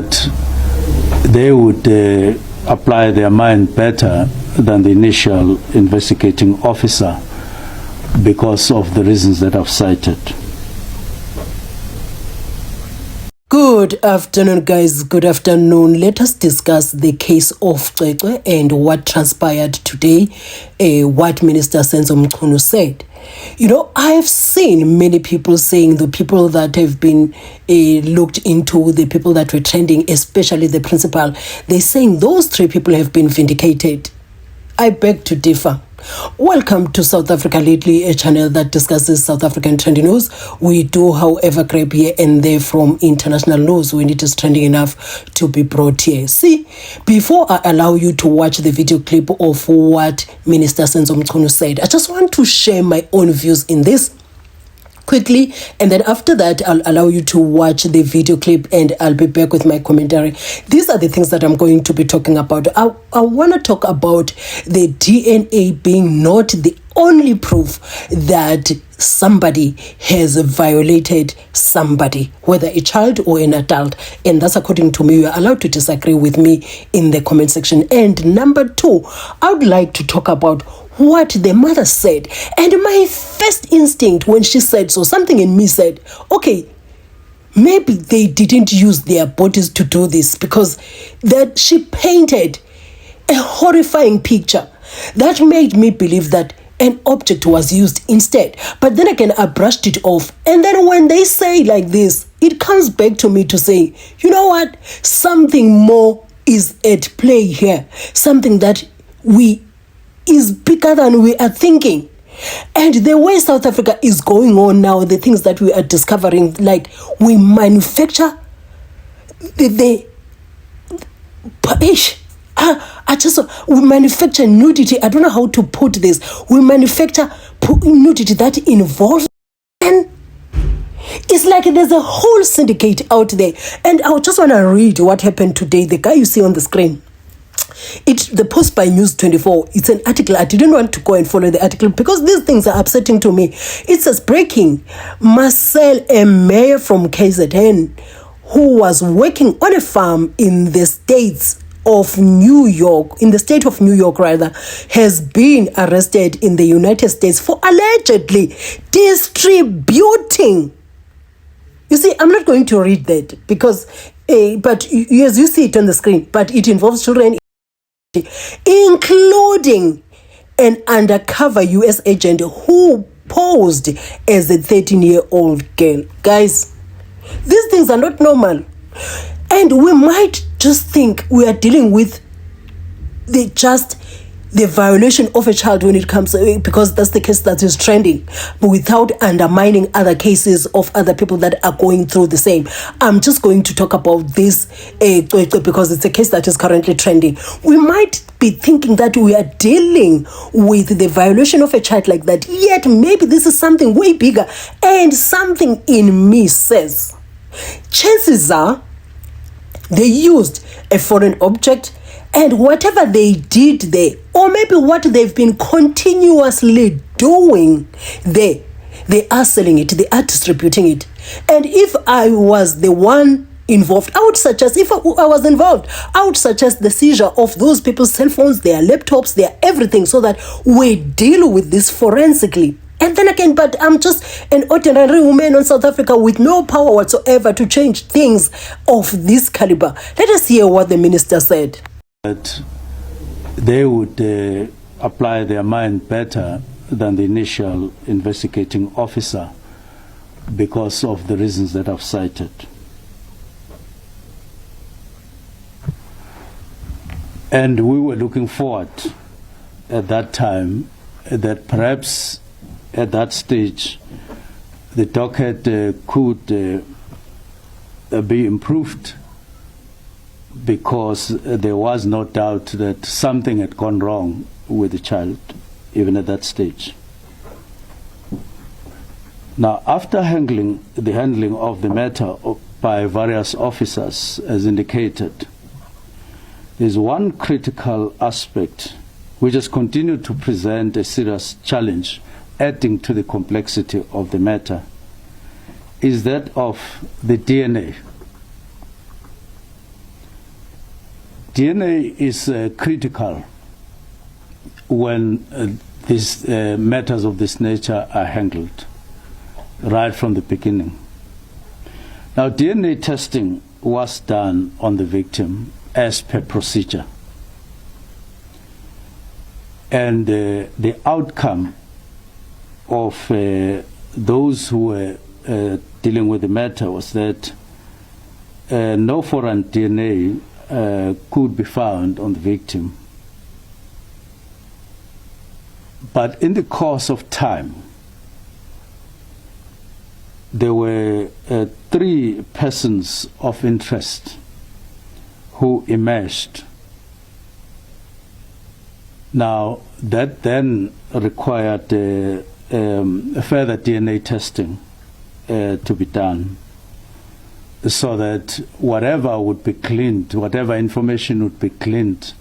that they would apply their mind better than the initial investigating officer because of the reasons that I've cited. Good afternoon, guys. Good afternoon. Let us discuss the case of Cwecwe and what transpired today, what Minister Senzo Mchunu said. You know, I've seen many people saying the people that have been looked into, the people that were trending, especially the principal, they're saying those three people have been vindicated. I beg to differ. Welcome to South Africa Lately, a channel that discusses South African trending news. We do, however, grab here and there from international news when it is trending enough to be brought here. See, before I allow you to watch the video clip of what Minister Senzo Mchunu said, I just want to share my own views in this quickly, and then after that I'll allow you to watch the video clip and I'll be back with my commentary. These are the things that I'm going to be talking about. I want to talk about the DNA being not the only proof that somebody has violated somebody, whether a child or an adult, and that's according to me. You're allowed to disagree with me in the comment section. And number two, I would like to talk about what the mother said. And my first instinct when she said so, something in me said, okay, maybe they didn't use their bodies to do this, because that she painted a horrifying picture that made me believe that an object was used instead. But then again, I brushed it off. And then when they say like this, it comes back to me to say, you know what? Something more is at play here. Something that is bigger than we are thinking. And the way South Africa is going on now, the things that we are discovering, like we manufacture we manufacture nudity. I don't know how to put this. We manufacture nudity that involves men. It's like there's a whole syndicate out there. And I just want to read what happened today. The guy you see on the screen, the post by News 24. It's an article. I didn't want to go and follow the article because these things are upsetting to me. It says, breaking: Marcel, a mayor from KZN who was working on a farm in the state of New York, has been arrested in the United States for allegedly distributing. You see, I'm not going to read that because, but as you see it on the screen, but it involves children, including an undercover U.S. agent who posed as a 13-year-old girl. Guys, these things are not normal. And we might just think we are dealing with the violation of a child when it comes, because that's the case that is trending, but without undermining other cases of other people that are going through the same. I'm just going to talk about this because it's a case that is currently trending. We might be thinking that we are dealing with the violation of a child like that, yet maybe this is something way bigger. And something in me says, chances are they used a foreign object, and whatever they did there, or maybe what they've been continuously doing there, they are selling it, they are distributing it. And if I was the one involved, I would suggest, if I was involved, I would suggest the seizure of those people's cell phones, their laptops, their everything, so that we deal with this forensically. And then again, but I'm just an ordinary woman in South Africa with no power whatsoever to change things of this caliber. Let us hear what the minister said. That they would apply their mind better than the initial investigating officer because of the reasons that I've cited. And we were looking forward at that time that perhaps at that stage the docket could be improved, because there was no doubt that something had gone wrong with the child, even at that stage. Now, after the handling of the matter by various officers, as indicated, there's one critical aspect which has continued to present a serious challenge, adding to the complexity of the matter, is that of the DNA. DNA is critical when these matters of this nature are handled right from the beginning. Now, DNA testing was done on the victim as per procedure. And the outcome of those who were dealing with the matter was that no foreign DNA could be found on the victim. But in the course of time, there were 3 persons of interest who emerged. Now, that then required further DNA testing to be done, so that whatever would be cleaned, whatever information would be cleaned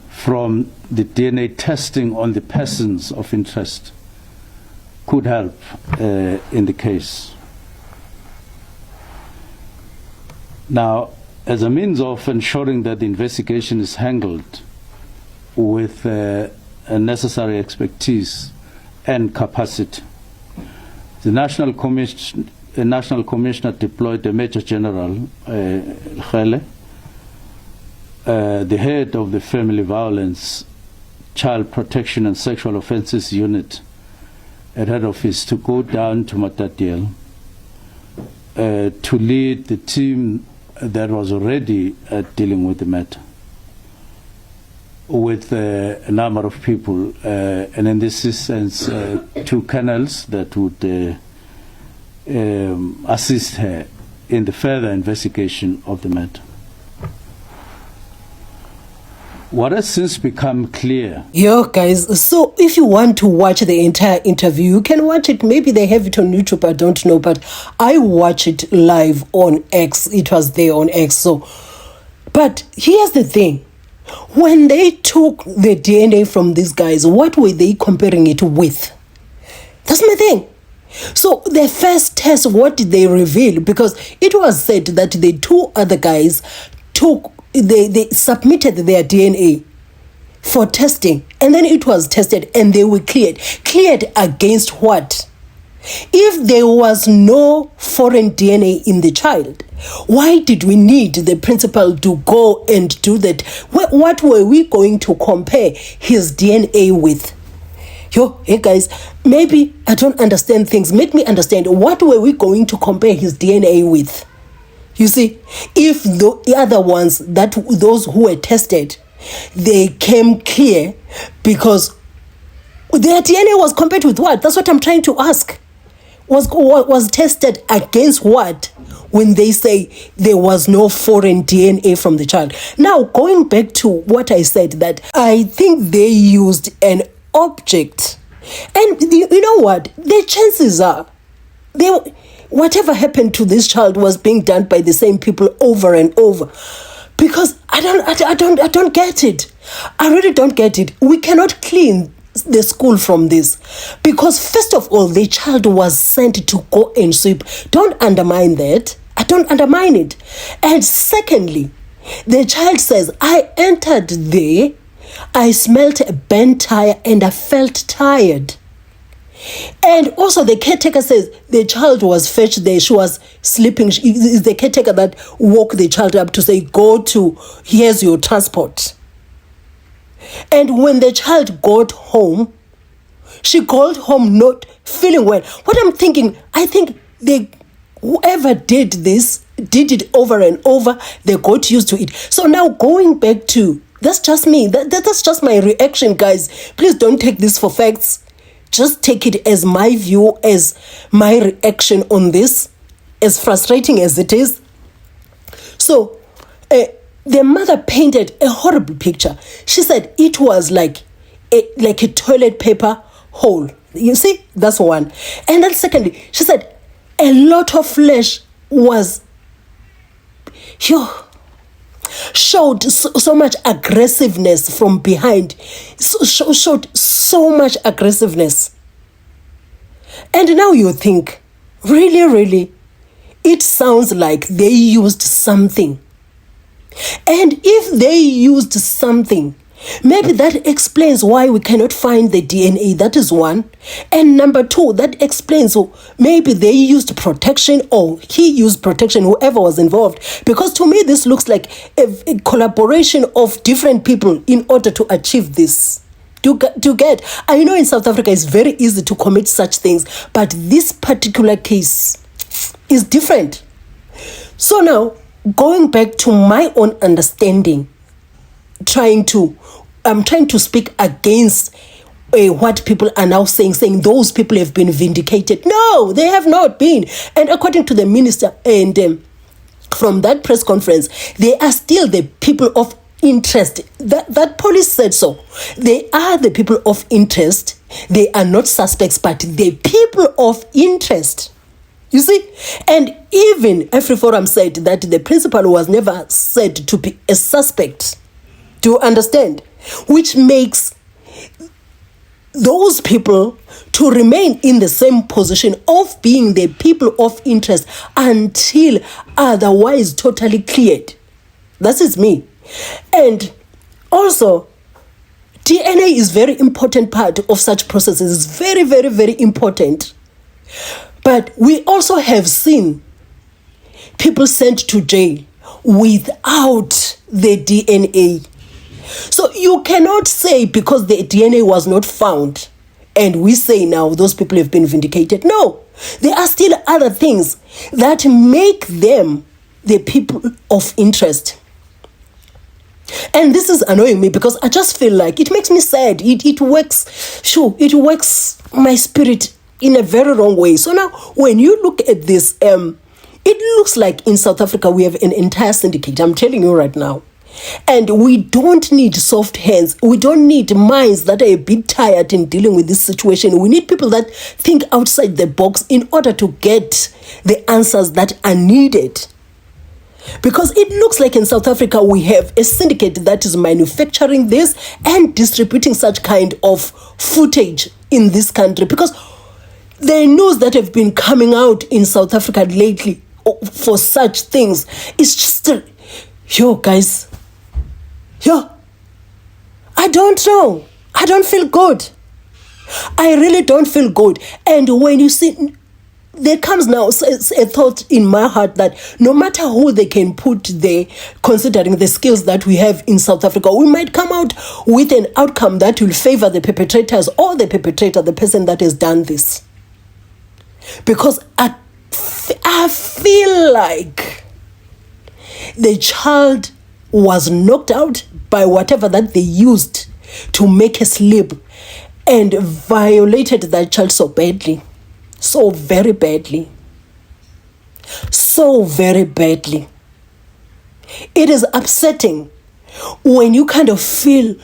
from the DNA testing on the persons of interest could help in the case. Now, as a means of ensuring that the investigation is handled with a necessary expertise and capacity, the National Commissioner deployed the Major General, Khele, the head of the Family Violence, Child Protection and Sexual Offences Unit at head office, to go down to Matatiele to lead the team that was already dealing with the matter, with a number of people, and in this instance, 2 colonels that would assist her in the further investigation of the matter. What has since become clear... Yo, guys, so if you want to watch the entire interview, you can watch it. Maybe they have it on YouTube, I don't know, but I watch it live on X. It was there on X. So, but here's the thing. When they took the DNA from these guys, what were they comparing it with? That's my thing. So the first test, what did they reveal? Because it was said that the 2 other guys they submitted their DNA for testing, and then it was tested and they were cleared. Cleared against what? If there was no foreign DNA in the child, why did we need the principal to go and do that? What were we going to compare his DNA with? Yo, hey guys, maybe I don't understand things. Make me understand. What were we going to compare his DNA with? You see, if the other ones, those who were tested, they came clear because their DNA was compared with what? That's what I'm trying to ask. Was tested against what when they say there was no foreign DNA from the child? Now, going back to what I said, that I think they used an object. And you know what? The chances are, whatever happened to this child was being done by the same people over and over. Because I don't get it. I really don't get it. We cannot clean the school from this. Because first of all, the child was sent to go and sweep. Don't undermine that. I don't undermine it. And secondly, the child says, I entered there, I smelled a burnt tire and I felt tired. And also the caretaker says the child was fetched there. She was sleeping. It's the caretaker that woke the child up to say, here's your transport. And when the child got home, she got home not feeling well. What I'm thinking, I think whoever did this, did it over and over, they got used to it. So now going back to, that's just me. That's just my reaction, guys. Please don't take this for facts. Just take it as my view, as my reaction on this, as frustrating as it is. So, the mother painted a horrible picture. She said it was like a toilet paper hole. You see, that's one. And then secondly, she said a lot of flesh was showed so much aggressiveness from behind. Showed so much aggressiveness. And now you think, really, it sounds like they used something. And if they used something, maybe that explains why we cannot find the DNA. That is one. And number two, that explains maybe they used protection or he used protection, whoever was involved. Because to me, this looks like a collaboration of different people in order to achieve this. I know in South Africa it's very easy to commit such things, but this particular case is different. So now, going back to my own understanding, I'm trying to speak against what people are now saying those people have been vindicated. No, they have not been. And according to the minister, and from that press conference, they are still the people of interest. That police said so. They are the people of interest. They are not suspects, but the people of interest. You see? And even AfriForum said that the principal was never said to be a suspect. Do you understand? Which makes those people to remain in the same position of being the people of interest until otherwise totally cleared. That is me. And also, DNA is very important part of such processes. It's very, very, very important. But we also have seen people sent to jail without the DNA. So you cannot say because the DNA was not found and we say now those people have been vindicated. No, there are still other things that make them the people of interest. And this is annoying me because I just feel like it makes me sad. It works my spirit in a very wrong way. So now when you look at this, it looks like in South Africa we have an entire syndicate. I'm telling you right now. And we don't need soft hands. We don't need minds that are a bit tired in dealing with this situation. We need people that think outside the box in order to get the answers that are needed. Because it looks like in South Africa we have a syndicate that is manufacturing this and distributing such kind of footage in this country. Because the news that have been coming out in South Africa lately for such things is just, guys, I don't know. I don't feel good. I really don't feel good. And when you see, there comes now a thought in my heart that no matter who they can put there, considering the skills that we have in South Africa, we might come out with an outcome that will favor the perpetrators or the perpetrator, the person that has done this. Because I feel like the child was knocked out by whatever that they used to make her sleep and violated that child so badly. So very badly. So very badly. It is upsetting when you kind of feel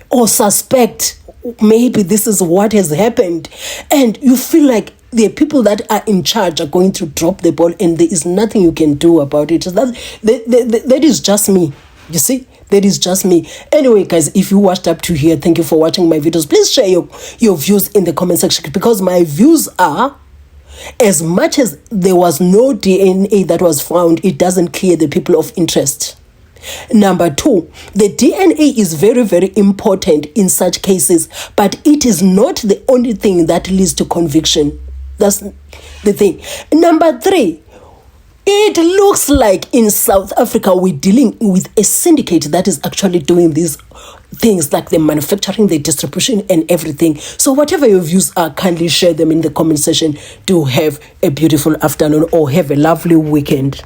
or suspect maybe this is what has happened and you feel like the people that are in charge are going to drop the ball and there is nothing you can do about it. That is just me. You see? That is just me. Anyway, guys, if you watched up to here, thank you for watching my videos. Please share your views in the comment section because my views are, as much as there was no DNA that was found, it doesn't clear the people of interest. Number two, the DNA is very, very important in such cases, but it is not the only thing that leads to conviction. That's the thing. Number three, it looks like in South Africa we're dealing with a syndicate that is actually doing these things like the manufacturing, the distribution and everything. So whatever your views are, kindly share them in the comment section. Do have a beautiful afternoon or have a lovely weekend.